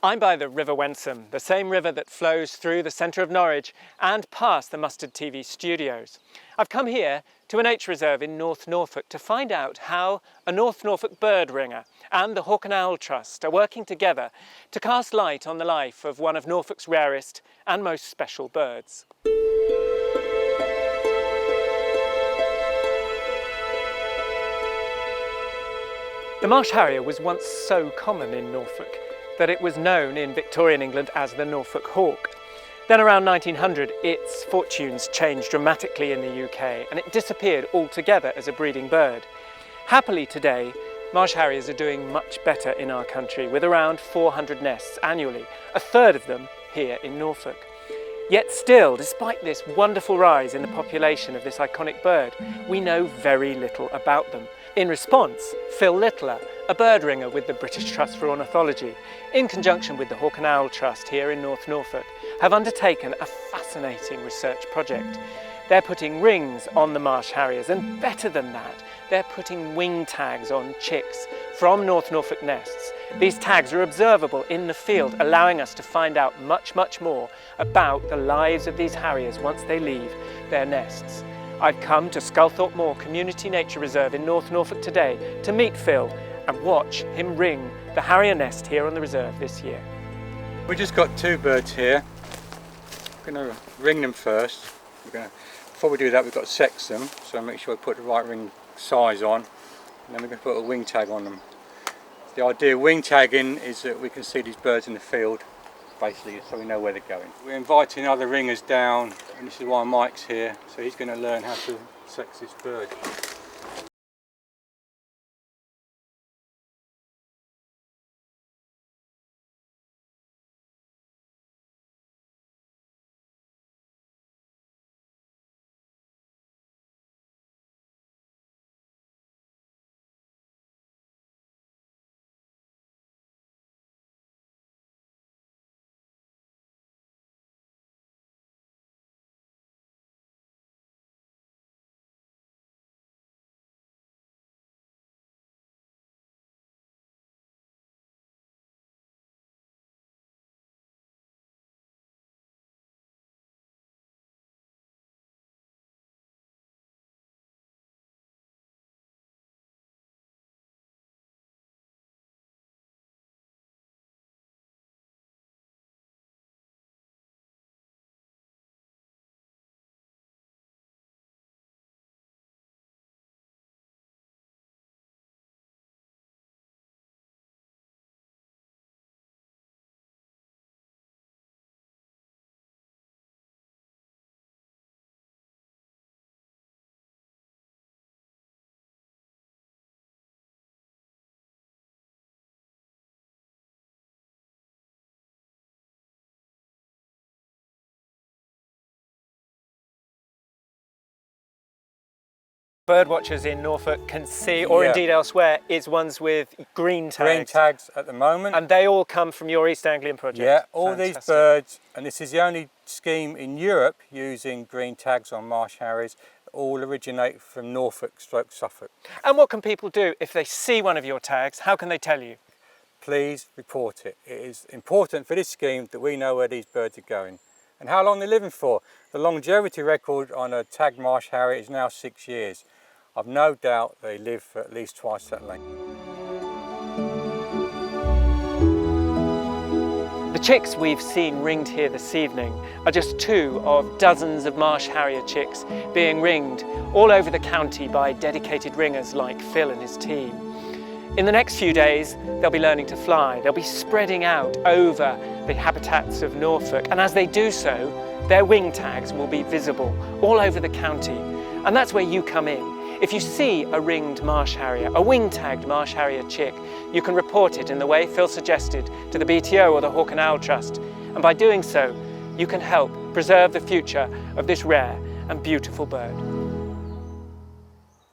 I'm by the River Wensum, the same river that flows through the centre of Norwich and past the Mustard TV studios. I've come here to a nature reserve in North Norfolk to find out how a North Norfolk bird ringer and the Hawk and Owl Trust are working together to cast light on the life of one of Norfolk's rarest and most special birds. The Marsh Harrier was once so common in Norfolk that it was known in Victorian England as the Norfolk hawk. Then around 1900 its fortunes changed dramatically in the UK and it disappeared altogether as a breeding bird. Happily today, Marsh Harriers are doing much better in our country with around 400 nests annually, a third of them here in Norfolk. Yet still, despite this wonderful rise in the population of this iconic bird, we know very little about them. In response, Phil Littler, a bird ringer with the British Trust for Ornithology, in conjunction with the Hawk and Owl Trust here in North Norfolk, have undertaken a fascinating research project. They're putting rings on the Marsh Harriers, and better than that, they're putting wing tags on chicks from North Norfolk nests. These tags are observable in the field, allowing us to find out much more about the lives of these harriers once they leave their nests. I've come to Sculthorpe Moor Community Nature Reserve in North Norfolk today to meet Phil and watch him ring the harrier nest here on the reserve this year. We just got two birds here. We're going to ring them first. Before we do that, we've got to sex them, so make sure we put the right ring size on, and then we're going to put a wing tag on them. The idea of wing tagging is that we can see these birds in the field, basically, so we know where they're going. We're inviting other ringers down, and this is why Mike's here, so he's going to learn how to sex this bird. Birdwatchers in Norfolk can see, or indeed elsewhere, is ones with green tags. Green tags at the moment. And they all come from your East Anglian project? Yeah, all Fantastic. These birds, and this is the only scheme in Europe using green tags on Marsh Harriers, all originate from Norfolk/Suffolk. And what can people do if they see one of your tags? How can they tell you? Please report it. It is important for this scheme that we know where these birds are going and how long they're living for. The longevity record on a tagged Marsh Harrier is now 6 years. I've no doubt they live for at least twice that length. The chicks we've seen ringed here this evening are just two of dozens of Marsh Harrier chicks being ringed all over the county by dedicated ringers like Phil and his team. In the next few days, they'll be learning to fly. They'll be spreading out over the habitats of Norfolk, and as they do so, their wing tags will be visible all over the county. And that's where you come in. If you see a ringed Marsh Harrier, a wing-tagged Marsh Harrier chick, you can report it in the way Phil suggested to the BTO or the Hawk and Owl Trust. And by doing so, you can help preserve the future of this rare and beautiful bird.